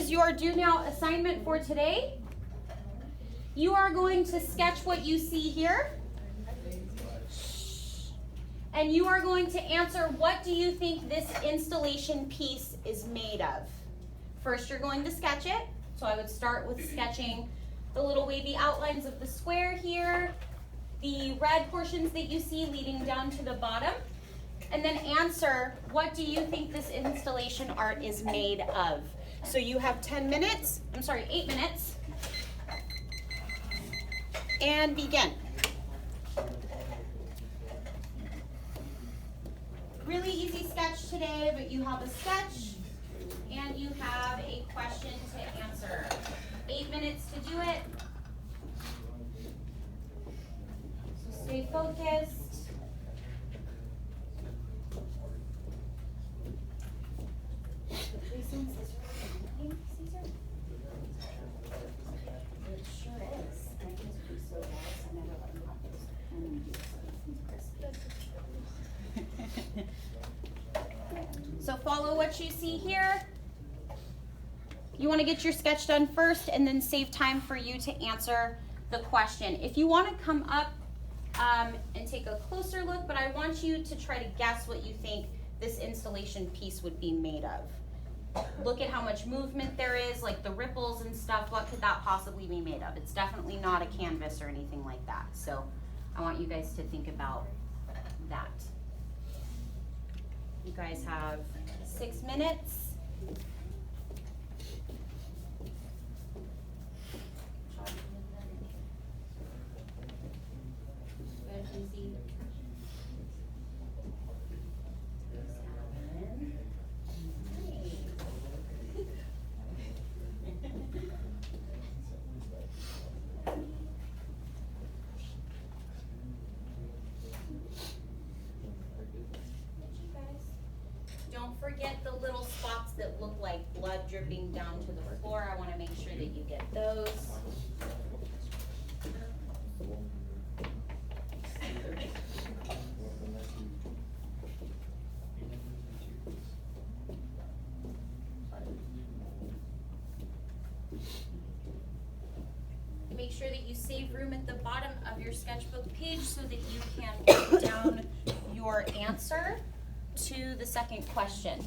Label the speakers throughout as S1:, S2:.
S1: is your do now assignment for today. You are going to sketch what you see here. And you are going to answer, what do you think this installation piece is made of? First, you're going to sketch it. So I would start with sketching the little wavy outlines of the square here, the red portions that you see leading down to the bottom, and then answer, what do you think this installation art is made of? So you have 8 minutes, and begin. Really easy sketch today, but you have a sketch and you have a question to answer. 8 minutes to do it. So stay focused.
S2: It sure is. And I used to be so nice. I never let them have those.
S1: So follow what you see here. You want to get your sketch done first and then save time for you to answer the question. If you want to come up and take a closer look, but I want you to try to guess what you think this installation piece would be made of. Look at how much movement there is, like the ripples and stuff. What could that possibly be made of? It's definitely not a canvas or anything like that. So I want you guys to think about that. You guys have 6 minutes. Don't forget the little spots that look like blood dripping down to the floor. I want to make sure that you get those. Make sure that you save room at the bottom of your sketchbook page so that you can write down your answer to the second question.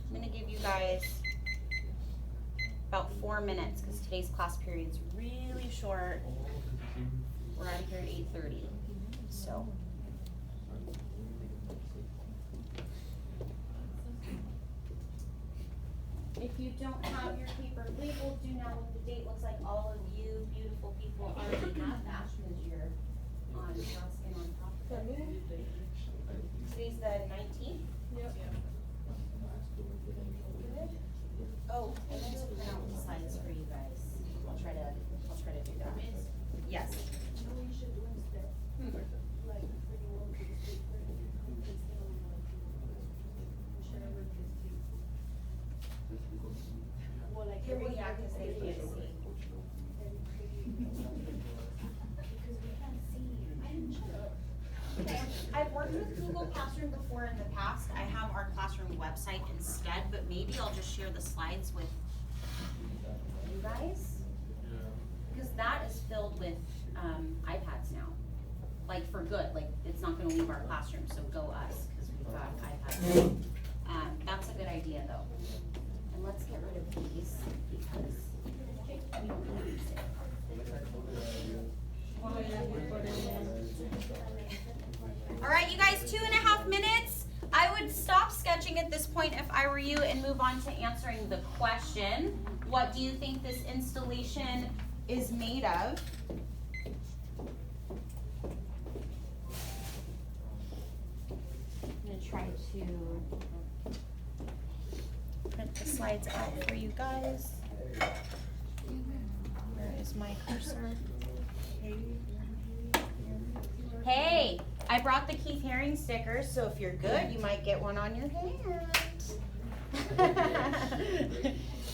S1: I'm going to give you guys about 4 minutes because today's class period is really short. We're out of here at 8:30. So. If you don't have your paper labeled, do now what the date looks like. All of you beautiful people already have that because you're on task and on top of it. Today's the 19th? Yep. Good. Oh, and then to print out the slides for you guys. I'll try to do that. Yes. Well, yeah, because they can't see. Okay, I've worked with Google Classroom before in the past. I have our classroom website instead, but maybe I'll just share the slides with you guys. Because that is filled with iPads now. Like for good, like it's not gonna leave our classroom, so go us, because we've got iPads. That's a good idea though. And let's get rid of these because we don't need these. All right, you guys, 2.5 minutes. I would stop sketching at this point if I were you and move on to answering the question. What do you think this installation is made of? I'm going to try to print the slides out for you guys. Where is my cursor? Hey, I brought the Keith Haring stickers, so if you're good, you might get one on your hand.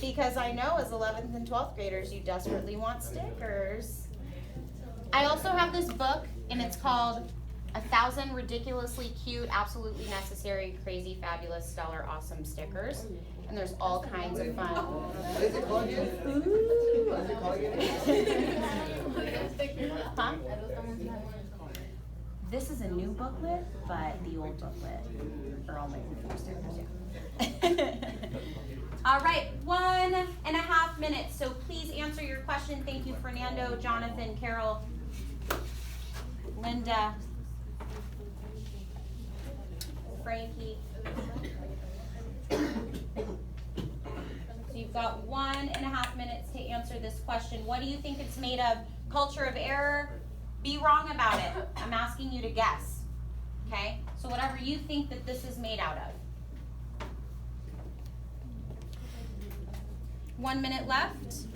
S1: Because I know as 11th and 12th graders, you desperately want stickers. I also have this book, and it's called 1,000 ridiculously cute, absolutely necessary, crazy, fabulous, stellar, awesome stickers. And there's all kinds of fun.
S3: Is it called again?
S1: Ooh.
S3: Is it called again?
S1: Huh? This is a new booklet, but the old booklet are all my favorite stickers. Yeah. All right, 1.5 minutes. So please answer your question. Thank you, Fernando, Jonathan, Carol, Linda, Frankie. So you've got 1.5 minutes to answer this question. What do you think it's made of? Culture of error? Be wrong about it. I'm asking you to guess. Okay? So whatever you think that this is made out of. 1 minute left.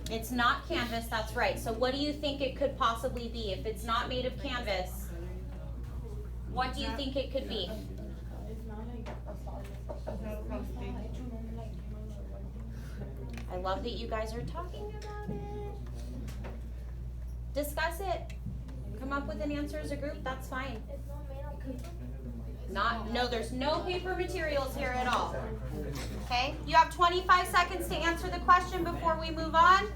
S1: It's not canvas, that's right. So what do you think it could possibly be? If it's not made of canvas, what do you think it could be? I love that you guys are talking about it. Discuss it. Come up with an answer as a group, that's fine. No, there's no paper materials here at all. Okay, you have 25 seconds to answer the question before we move on.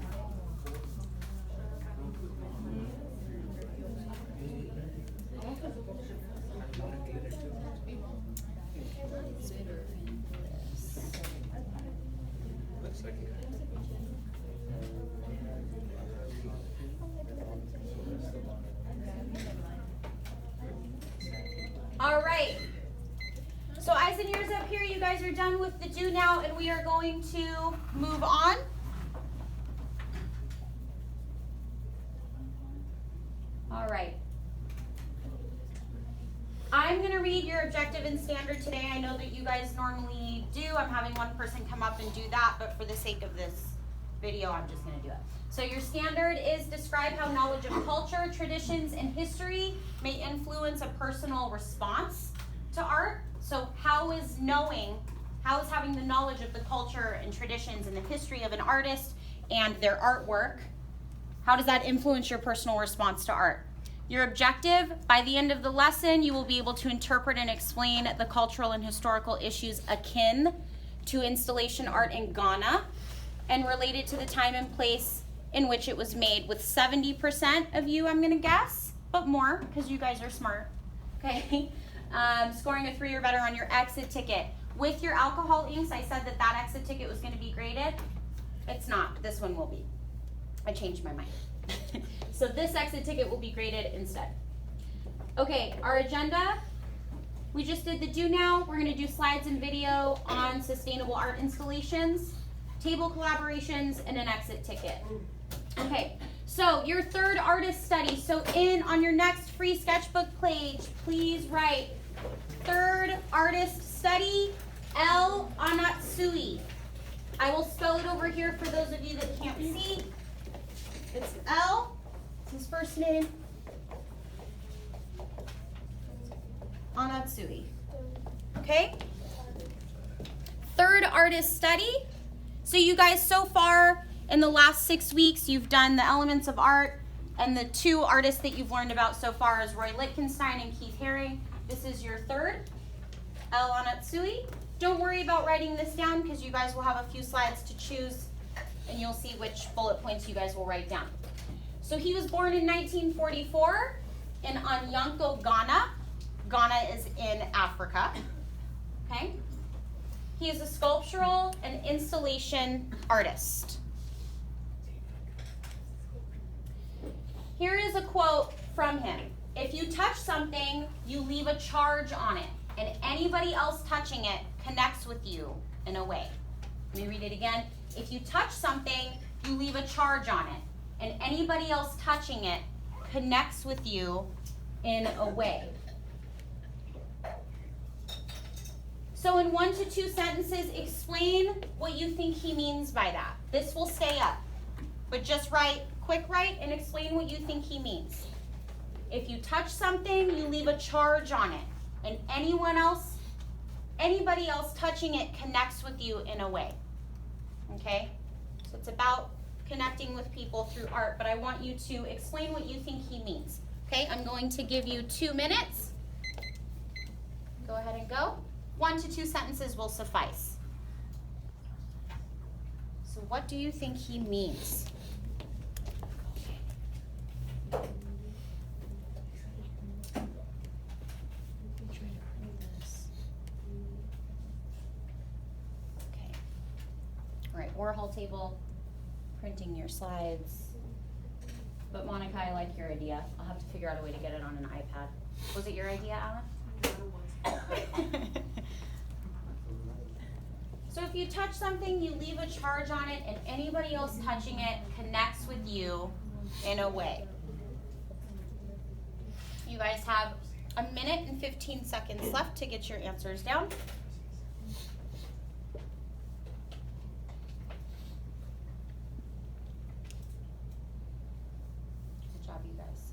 S1: All right. So eyes and ears up here. You guys are done with the do now, and we are going to move on. All right. I'm going to read your objective and standard today. I know that you guys normally do. I'm having one person come up and do that, but for the sake of this video, I'm just going to do it. So your standard is describe how knowledge of culture, traditions, and history may influence a personal response to art. So how is having the knowledge of the culture and traditions and the history of an artist and their artwork, how does that influence your personal response to art? Your objective, by the end of the lesson, you will be able to interpret and explain the cultural and historical issues akin to installation art in Ghana and related to the time and place in which it was made, with 70% of you, I'm gonna guess, but more, because you guys are smart, okay? Scoring a 3 or better on your exit ticket. With your alcohol inks, I said that exit ticket was gonna be graded. It's not, this one will be. I changed my mind. So this exit ticket will be graded instead. Okay, our agenda, we just did the do now. We're gonna do slides and video on sustainable art installations, table collaborations, and an exit ticket. Okay, so your third artist study. So on your next free sketchbook page, please write third artist study, L. Anatsui. I will spell it over here for those of you that can't see. It's L, it's his first name, Anatsui. Okay? Third artist study. So you guys, so far in the last 6 weeks, you've done the elements of art, and the 2 artists that you've learned about so far is Roy Lichtenstein and Keith Haring. This is your third, L. Anatsui. Don't worry about writing this down because you guys will have a few slides to choose, and you'll see which bullet points you guys will write down. So he was born in 1944 in Anyanko, Ghana. Ghana is in Africa. Okay? He is a sculptural and installation artist. Here is a quote from him. If you touch something, you leave a charge on it, and anybody else touching it connects with you in a way. Let me read it again. If you touch something, you leave a charge on it, and anybody else touching it connects with you in a way. So in 1 to 2 sentences, explain what you think he means by that. This will stay up, but just quick write and explain what you think he means. If you touch something, you leave a charge on it, and anyone else anybody else touching it connects with you in a way. Okay? So it's about connecting with people through art, but I want you to explain what you think he means. Okay, I'm going to give you 2 minutes. Go ahead and go. 1 to 2 sentences will suffice. So what do you think he means? Okay. All right, Warhol table, printing your slides. But Monica, I like your idea. I'll have to figure out a way to get it on an iPad. Was it your idea, Alan? So if you touch something, you leave a charge on it, and anybody else touching it connects with you in a way. You guys have 1 minute and 15 seconds left to get your answers down. Good job, you guys.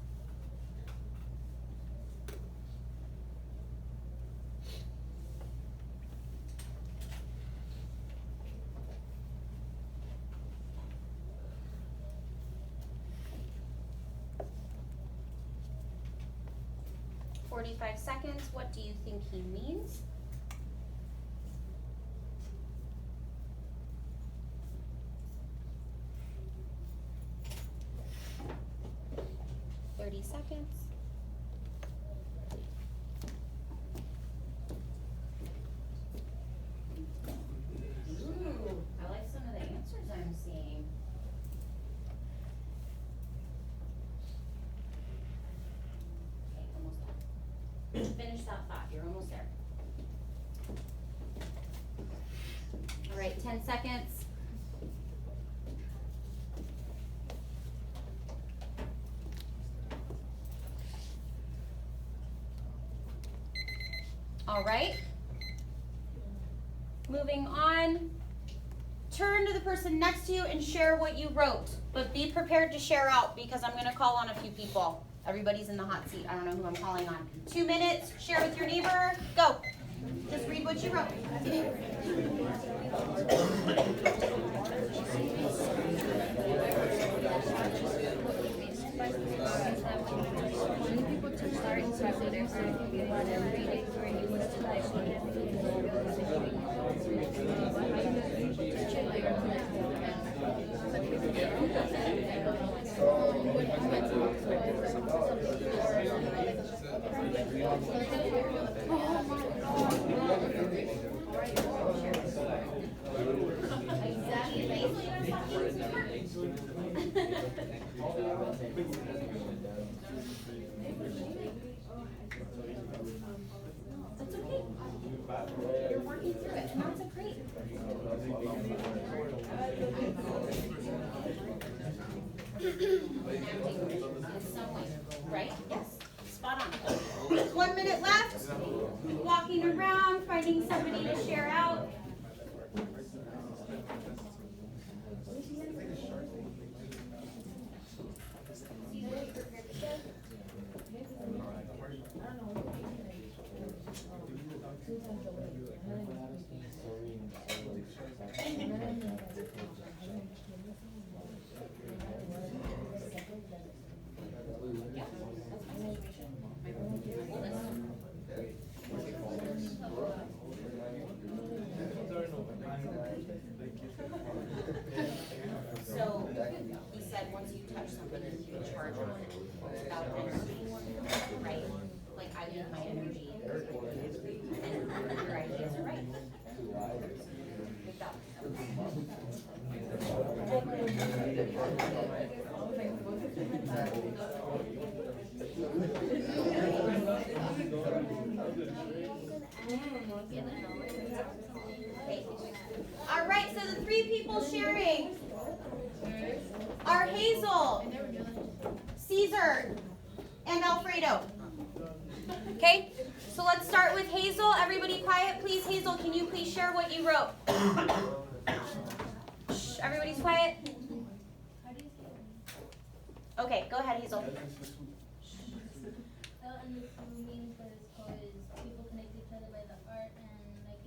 S1: "45 seconds, what do you think he means?" "30 seconds." Ooh, I like some of the answers I'm seeing. Okay, almost done. Finish that thought, you're almost there. All right, 10 seconds. All right. Moving on. Turn to the person next to you and share what you wrote, but be prepared to share out because I'm going to call on a few people. Everybody's in the hot seat. I don't know who I'm calling on. 2 minutes, share with your neighbor. Go. Just read what you wrote.
S4: Many people touch art and start with their side. Reading or you would have touched
S1: That's okay. You're working through it, and that's great. In some way, right? Yes, spot on. 1 minute left. Walking around, finding somebody to share out. So he said once you touch something, you can charge on it. It's about energy, right? Like I leave my energy. And your ideas are right. Good job. All right, so the 3 people sharing are Hazel, Caesar, and Alfredo. Okay, so let's start with Hazel. Everybody quiet, please. Hazel, can you please share what you wrote? Shh, everybody's quiet. Okay, go ahead, Hazel.
S5: And the meaning for this quote is people connect each other by the art and like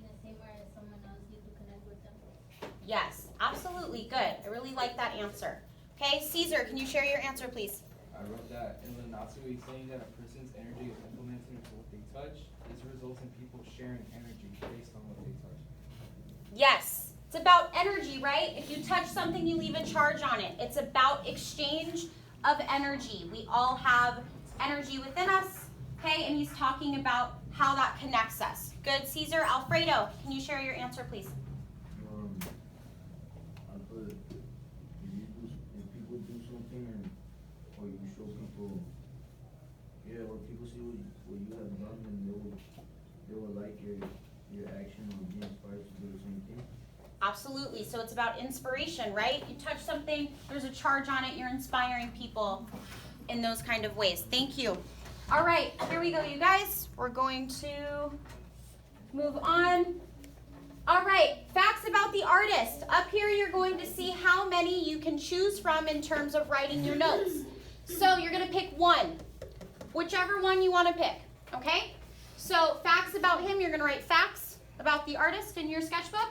S1: Yes, absolutely, good. I really like that answer. Okay, Caesar, can you share your answer, please?
S5: I wrote that in the Nazi saying that a person's energy is implemented into what they touch. This results in people sharing energy based on what they touch.
S1: Yes, it's about energy, right? If you touch something, you leave a charge on it. It's about exchange of energy. We all have energy within us, okay? And he's talking about how that connects us. Good, Caesar. Alfredo, can you share your answer, please?
S6: I put if people do something or you show people, or people see what you have done, and they will like your action or be inspired to do the same thing.
S1: Absolutely. So it's about inspiration, right? You touch something, there's a charge on it, you're inspiring people in those kind of ways. Thank you. All right, here we go, you guys. We're going to move on. All right, facts about the artist. Up here, you're going to see how many you can choose from in terms of writing your notes. So you're going to pick one, whichever one you want to pick, okay? So facts about him, you're going to write facts about the artist in your sketchbook.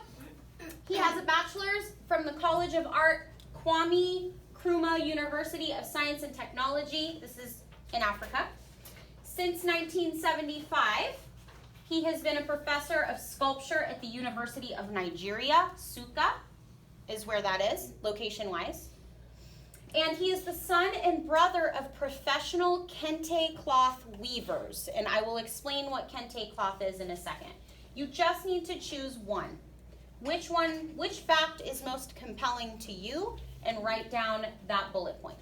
S1: He has a bachelor's from the College of Art, Kwame Nkrumah University of Science and Technology. This is in Africa. Since 1975, he has been a professor of sculpture at the University of Nigeria. Nsukka is where that is, location-wise. And he is the son and brother of professional kente cloth weavers. And I will explain what kente cloth is in a second. You just need to choose one. Which fact is most compelling to you, and write down that bullet point.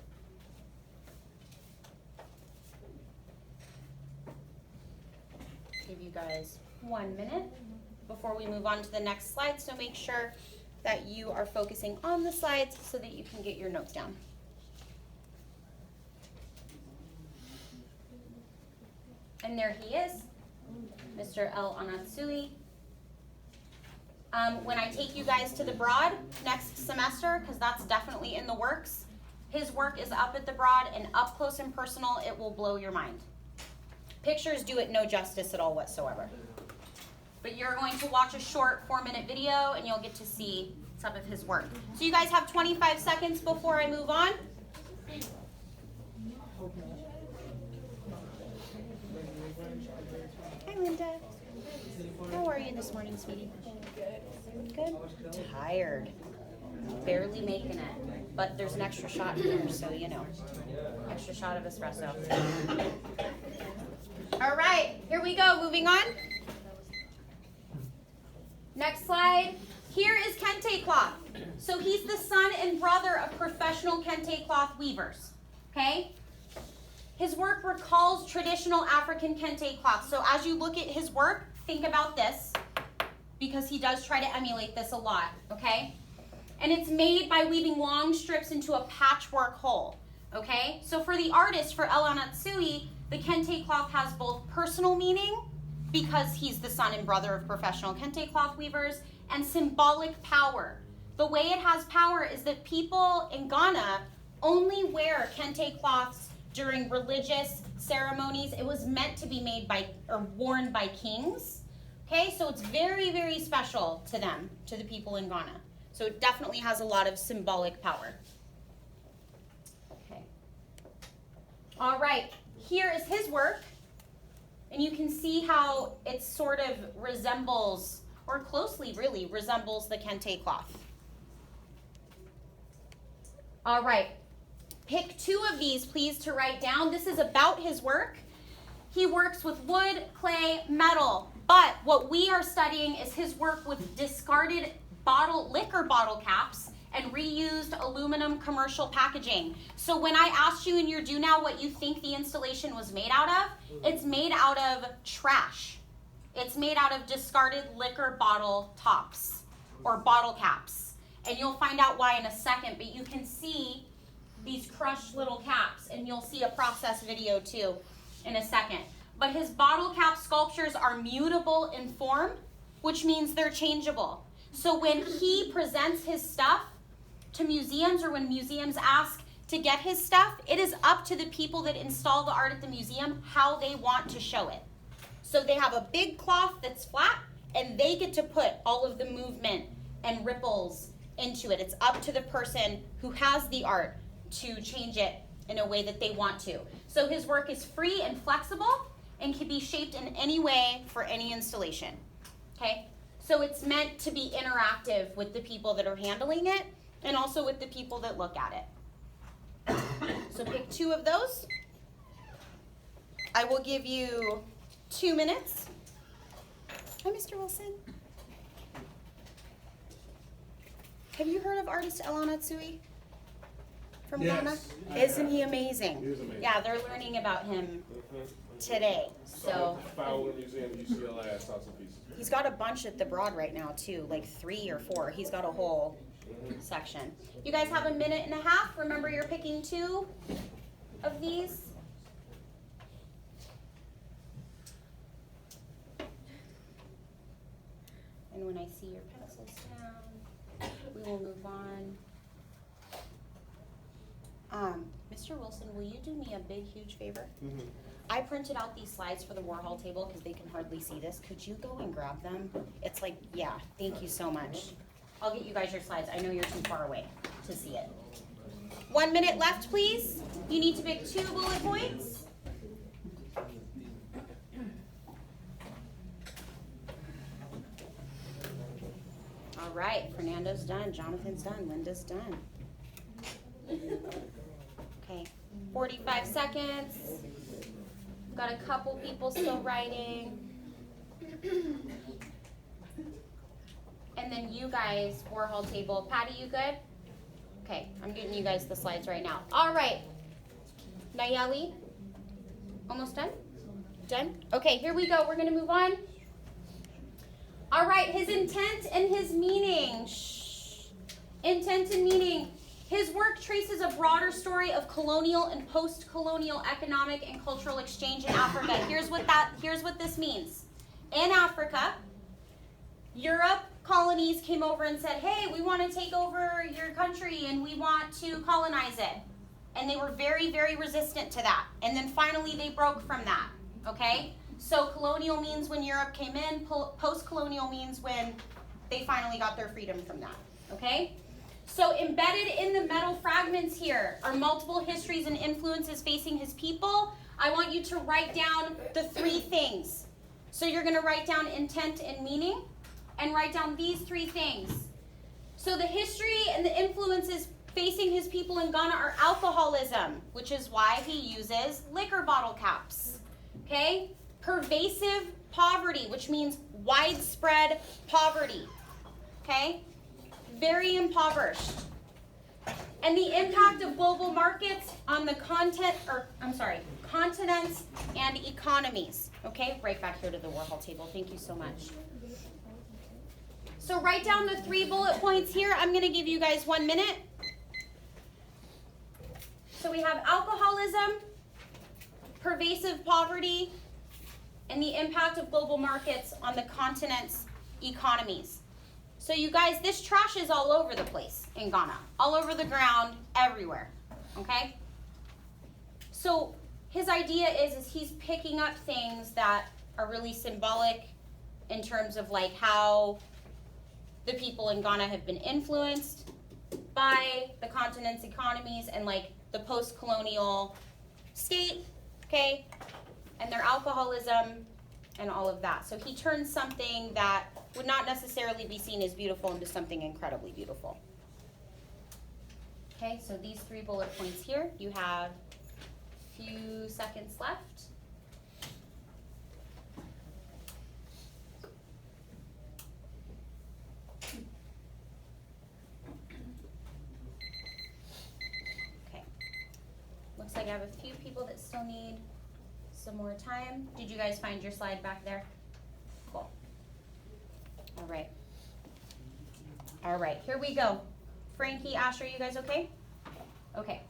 S1: Give you guys 1 minute before we move on to the next slide, so make sure that you are focusing on the slides so that you can get your notes down. And there he is, Mr. El Anatsui. When I take you guys to the Broad next semester, because that's definitely in the works, his work is up at the Broad, and up close and personal, it will blow your mind. Pictures do it no justice at all whatsoever. But you're going to watch a short 4-minute video, and you'll get to see some of his work. So you guys have 25 seconds before I move on. Hi, Linda. How are you this morning, sweetie? Good. Tired. Barely making it. But there's an extra shot in here, so you know. Extra shot of espresso. All right, here we go. Moving on. Next slide. Here is kente cloth. So he's the son and brother of professional kente cloth weavers. Okay? His work recalls traditional African kente cloth. So as you look at his work, think about this, because he does try to emulate this a lot, okay? And it's made by weaving long strips into a patchwork whole, okay? So for the artist, for El Anatsui, the kente cloth has both personal meaning, because he's the son and brother of professional kente cloth weavers, and symbolic power. The way it has power is that people in Ghana only wear kente cloths during religious ceremonies. It was meant to be made by, or worn by kings. Okay, so it's very, very special to them, to the people in Ghana. So it definitely has a lot of symbolic power. Okay. All right, here is his work. And you can see how it sort of resembles, or closely really resembles, the kente cloth. All right, pick 2 of these, please, to write down. This is about his work. He works with wood, clay, metal. But what we are studying is his work with discarded liquor bottle caps and reused aluminum commercial packaging. So when I asked you in your do now what you think the installation was made out of, it's made out of trash. It's made out of discarded liquor bottle tops or bottle caps. And you'll find out why in a second, but you can see these crushed little caps, and you'll see a process video too in a second. But his bottle cap sculptures are mutable in form, which means they're changeable. So when he presents his stuff to museums, or when museums ask to get his stuff, it is up to the people that install the art at the museum how they want to show it. So they have a big cloth that's flat, and they get to put all of the movement and ripples into it. It's up to the person who has the art to change it in a way that they want to. So his work is free and flexible and can be shaped in any way for any installation. Okay? So it's meant to be interactive with the people that are handling it and also with the people that look at it. So pick 2 of those. I will give you 2 minutes. Hi, Mr. Wilson. Have you heard of artist Elana Tsui from Ghana? Isn't he amazing?
S7: He is amazing.
S1: Yeah, they're learning about him today. So
S7: Fowler Museum, UCLA, I saw some pieces.
S1: he's got a bunch at the Broad right now too, like 3 or 4. He's got a whole section. You guys have a minute and a half. Remember, you're picking 2 of these. And when I see your pencils down, we will move on. Mr. Wilson, will you do me a big, huge favor? I printed out these slides for the Warhol table because they can hardly see this. Could you go and grab them? It's like, yeah, thank you so much. I'll get you guys your slides. I know you're too far away to see it. 1 minute left, please. You need to pick 2 bullet points. All right, Fernando's done, Jonathan's done, Linda's done. Okay, 45 seconds. Got a couple people still writing. And then you guys, Warhol table. Patty, you good? Okay, I'm getting you guys the slides right now. All right, Nayeli, almost done? Done? Okay, here we go. We're gonna move on. All right, his intent and his meaning. Shh. Intent and meaning. His work traces a broader story of colonial and post-colonial economic and cultural exchange in Africa. Here's what this means. In Africa, Europe colonies came over and said, hey, we want to take over your country and we want to colonize it. And they were very, very resistant to that. And then finally they broke from that, okay? So colonial means when Europe came in, post-colonial means when they finally got their freedom from that, okay? So embedded in the metal fragments here are multiple histories and influences facing his people. I want you to write down the 3 things. So you're going to write down intent and meaning and write down these 3 things. So the history and the influences facing his people in Ghana are alcoholism, which is why he uses liquor bottle caps, okay? Pervasive poverty, which means widespread poverty, okay? Very impoverished. And the impact of global markets on the continents and economies. Okay, right back here to the Warhol table. Thank you so much. So write down the 3 bullet points here. I'm going to give you guys 1 minute. So we have alcoholism, pervasive poverty, and the impact of global markets on the continent's economies. So you guys, this trash is all over the place in Ghana. All over the ground, everywhere, okay? So his idea is he's picking up things that are really symbolic in terms of like how the people in Ghana have been influenced by the continent's economies and like the post-colonial state, okay? And their alcoholism and all of that. So he turns something that would not necessarily be seen as beautiful into something incredibly beautiful. Okay, so these 3 bullet points here, you have a few seconds left. Okay, looks like I have a few people that still need some more time. Did you guys find your slide back there? Cool. All right. All right, here we go. Frankie, Asher, you guys okay? Okay.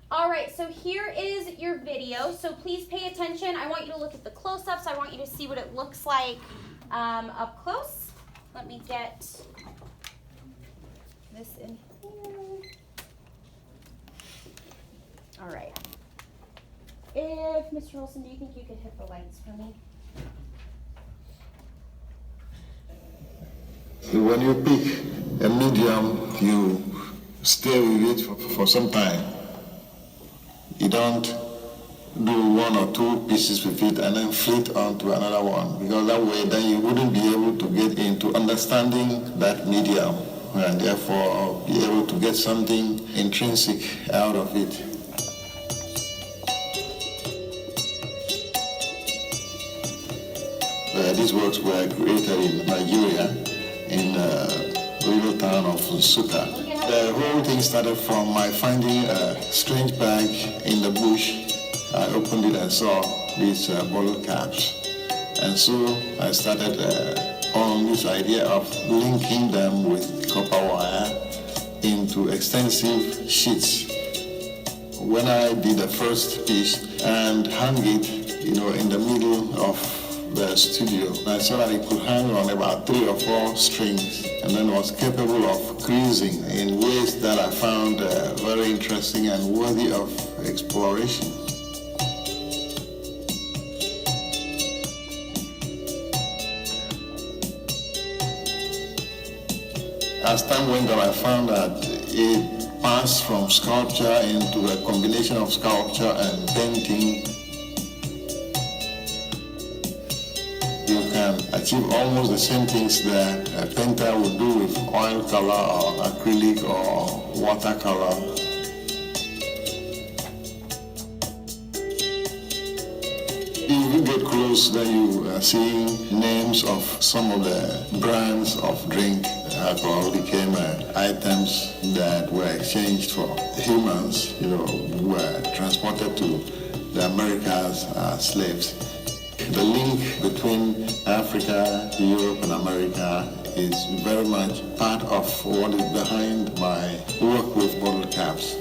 S1: All right, so here is your video. So please pay attention. I want you to look at the close-ups. I want you to see what it looks like up close. Let me get this in here. All right. If, Mr. Wilson, do you think you could hit the lights for me?
S8: When you pick a medium, you stay with it for some time. You don't do one or two pieces with it and then flit on to another one, because that way then you wouldn't be able to get into understanding that medium and therefore be able to get something intrinsic out of it. These works were created in Nigeria, in the little town of Nsukka. The whole thing started from my finding a strange bag in the bush. I opened it and saw these bottle caps. And so I started on this idea of linking them with copper wire into extensive sheets. When I did the first piece and hung it, in the middle of the studio, I saw that it could hang on about 3 or 4 strings and then was capable of creasing in ways that I found very interesting and worthy of exploration. As time went on, I found that it passed from sculpture into a combination of sculpture and painting. You can achieve almost the same things that a painter would do with oil color or acrylic or watercolor. If you get close, then you are seeing names of some of the brands of drink. Alcohol became items that were exchanged for humans, who were transported to the Americas as slaves. The link between Africa, Europe, and America is very much part of what is behind my work with bottle caps.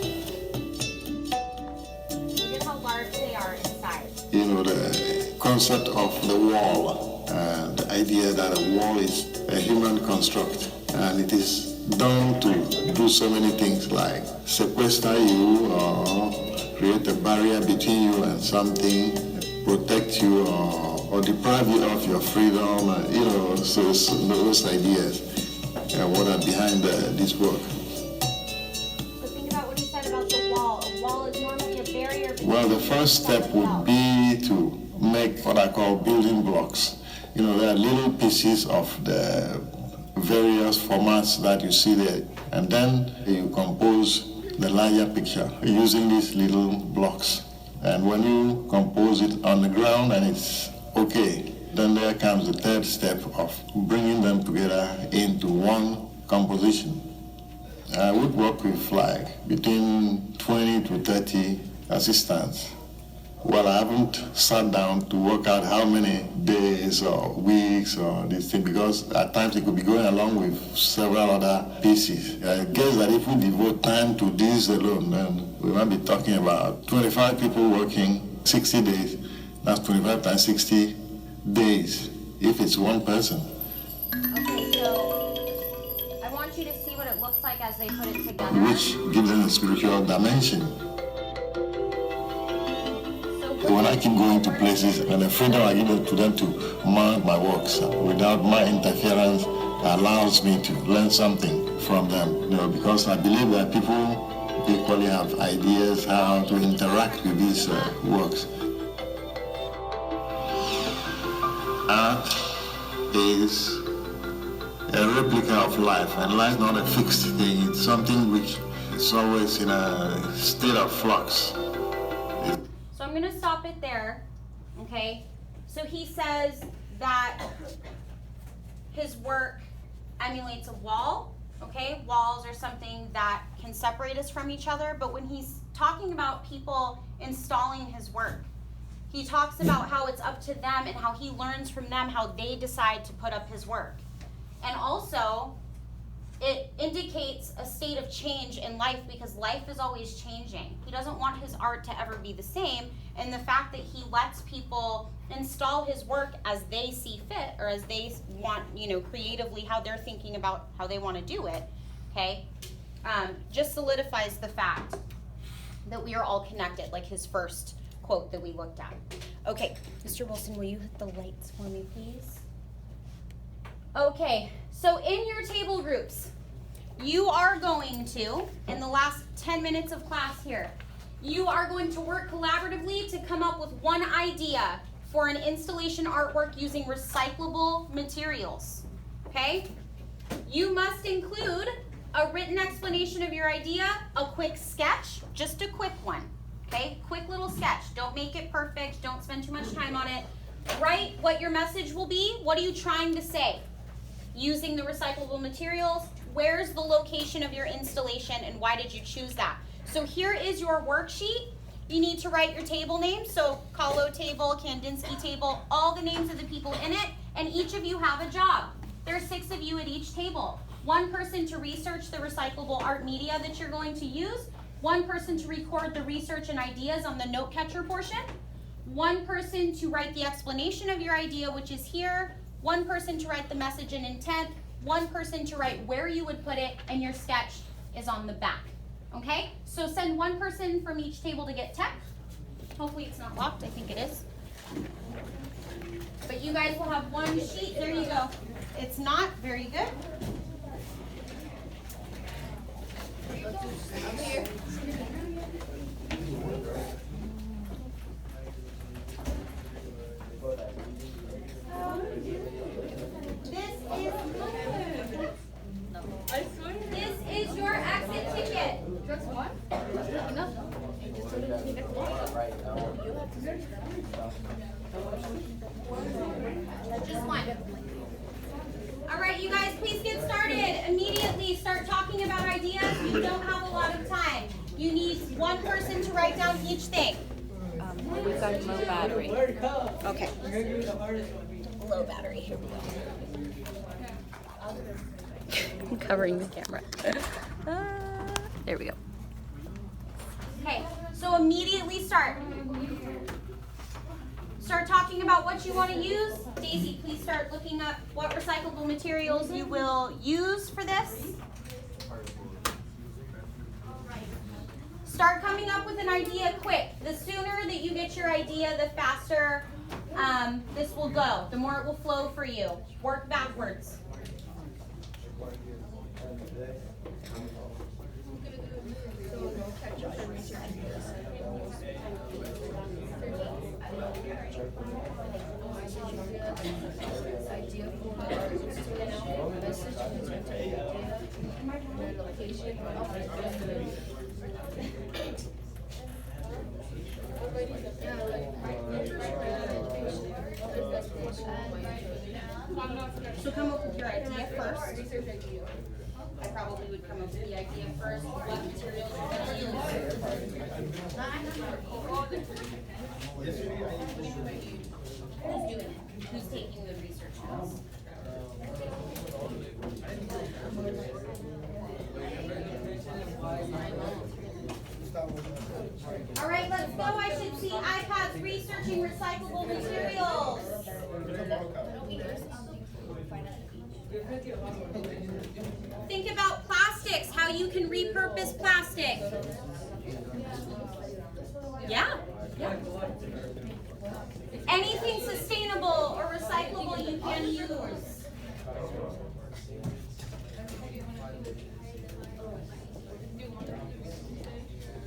S1: Look at how large they are inside.
S8: The concept of the wall, the idea that a wall is a human construct, and it is done to do so many things like sequester you or create a barrier between you and something, protect you or deprive you of your freedom, so those ideas what are behind this work.
S1: So think about what you said about the wall. A wall is normally a barrier between
S8: Well, the first step would be to make what I call building blocks. There are little pieces of the various formats that you see there, and then you compose the larger picture using these little blocks. And when you compose it on the ground and it's okay, then there comes the third step of bringing them together into one composition. I would work with between 20 to 30 assistants. Well, I haven't sat down to work out how many days or weeks or this thing, because at times it could be going along with several other pieces. I guess that if we devote time to this alone, then we might be talking about 25 people working 60 days. That's 25 times 60 days, if it's one person.
S1: Okay, so I want you to see what it looks like as they put it together.
S8: Which gives them a spiritual dimension. When I keep going to places and the freedom I give to them to mark my works without my interference allows me to learn something from them. Because I believe that people equally have ideas how to interact with these works. Art is a replica of life, and life is not a fixed thing. It's something which is always in a state of flux.
S1: So I'm going to stop it there, okay? So he says that his work emulates a wall, okay? Walls are something that can separate us from each other, but when he's talking about people installing his work, he talks about how it's up to them and how he learns from them how they decide to put up his work. And also, it indicates a state of change in life, because life is always changing. He doesn't want his art to ever be the same, and the fact that he lets people install his work as they see fit, or as they want, creatively how they're thinking about how they want to do it, okay, just solidifies the fact that we are all connected, like his first quote that we looked at. Okay, Mr. Wilson, will you hit the lights for me, please? Okay, so in your table groups, you are going to, in the last 10 minutes of class here, you are going to work collaboratively to come up with one idea for an installation artwork using recyclable materials, okay? You must include a written explanation of your idea, a quick sketch, just a quick one, okay? Quick little sketch. Don't make it perfect. Don't spend too much time on it. Write what your message will be. What are you trying to say? Using the recyclable materials, where's the location of your installation and why did you choose that? So here is your worksheet. You need to write your table names, so Kahlo table, Kandinsky table, all the names of the people in it, and each of you have a job. There are 6 of you at each table. One person to research the recyclable art media that you're going to use, one person to record the research and ideas on the note catcher portion, one person to write the explanation of your idea, which is here, one person to write the message and intent, one person to write where you would put it, and your sketch is on the back. Okay? So send one person from each table to get tech. Hopefully it's not locked. I think it is. But you guys will have one sheet. There you go. It's not. Very good. This is your exit ticket.
S4: Just one? Enough?
S1: Just one. All right, you guys, please get started. Immediately start talking about ideas. You don't have a lot of time. You need one person to write down each thing.
S4: We've got low battery.
S1: Okay. Low battery. Here we go.
S4: I'm covering the camera. There we go.
S1: Okay, so immediately start. Start talking about what you want to use. Daisy, please start looking up what recyclable materials you will use for this. Start coming up with an idea quick. The sooner that you get your idea, the faster this will go. The more it will flow for you. Work backwards.
S4: Idea for message, location.
S1: So come up with your idea first. I probably would come up with the idea first. What materials you're going to use. Who's doing it? Who's taking the research notes? All right, let's go. I should see iPads researching recyclable materials. Think about plastics, how you can repurpose plastic. Yeah. Anything sustainable or recyclable you can use.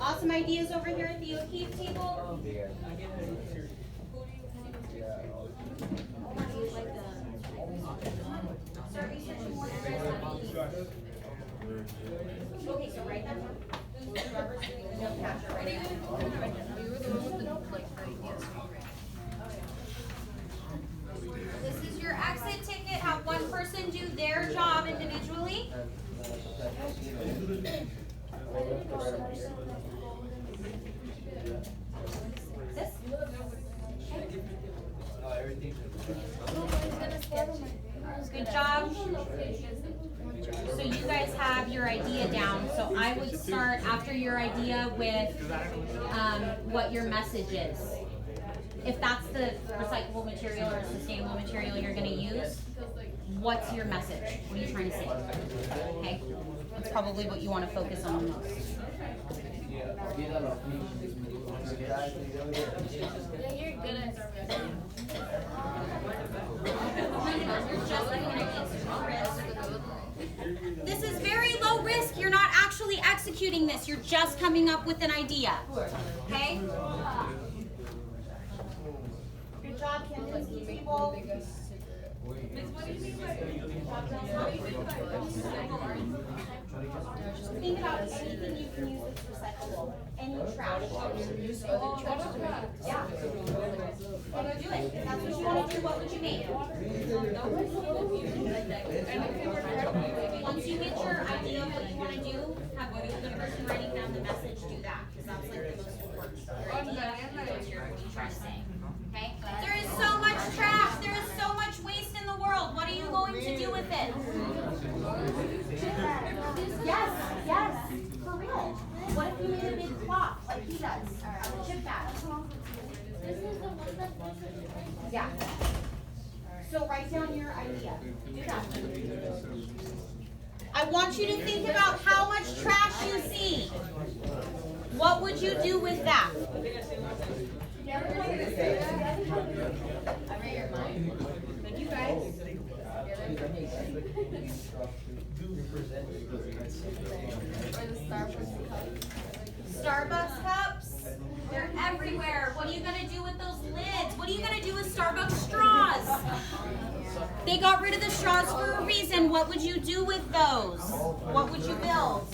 S1: Awesome ideas over here at the O'Keefe table. Start researching more areas. Okay, so write that down. Whoever's doing the note capture, write it down.
S4: We were the one with the ideas.
S1: This is your exit ticket. Have one person do their job individually. This? Good job. So you guys have your idea down. So I would start after your idea with what your message is. If that's the recyclable material or sustainable material you're going to use, what's your message? What are you trying to say? Okay, that's probably what you want to focus on the most.
S4: Yeah, you're good at
S1: This is very low executing this. You're just coming up with an idea. Okay? Good job, Kim. Please keep people. Think about anything you can use that's recyclable. Any trash. Yeah. Do it. If that's what you want to do, what would you make? Once you get your idea of what you want to do, have the person writing down the message do that. Because that's like the most important. Your idea and what you're trying to say. Okay? There is so much trash. There is so much waste in the world. What are you going to do with it? Yes, yes. For real. What if you made a big clock like he does? A chip bag. Yeah. So write down your idea. Do that. I want you to think about how much trash you see. What would you do with that?
S4: You guys. Or the
S1: Starbucks cups? They're everywhere. What are you gonna do with those lids? What are you gonna do with Starbucks straws? They got rid of the straws for a reason. What would you do with those? What would you build?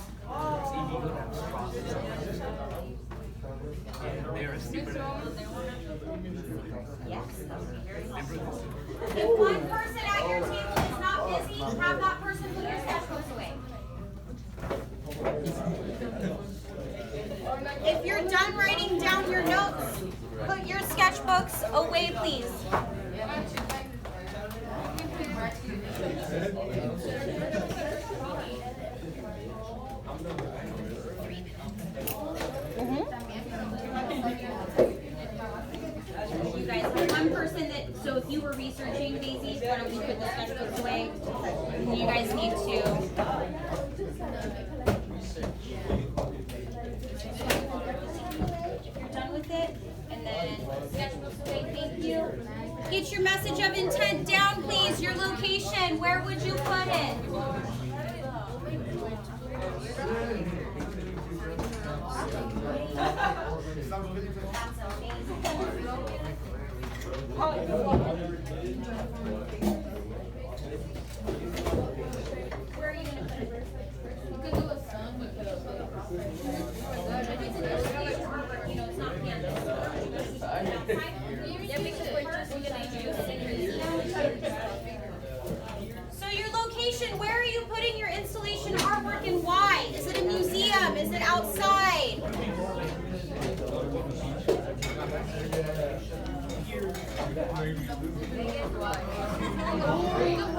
S1: Yes, that would be very helpful. If one person at your table is not busy, have that person put your sketchbooks away. If you're done writing down your notes, put your sketchbooks away, please. You guys, one person that, so if you were researching Daisy, why don't you put the sketchbooks away? And you guys need to. If you're done with it, and then sketchbooks away, thank you. Get your message of intent down, please. Your location, where would you put it? That's amazing. Where are you going to put it?
S4: You could do a sun, you could
S1: If it's an illustration artwork, you know, it's not canvas.
S4: Yeah, because we're just gonna use
S1: So your location, where are you putting your installation artwork and why? Is it a museum? Is it outside?
S4: it.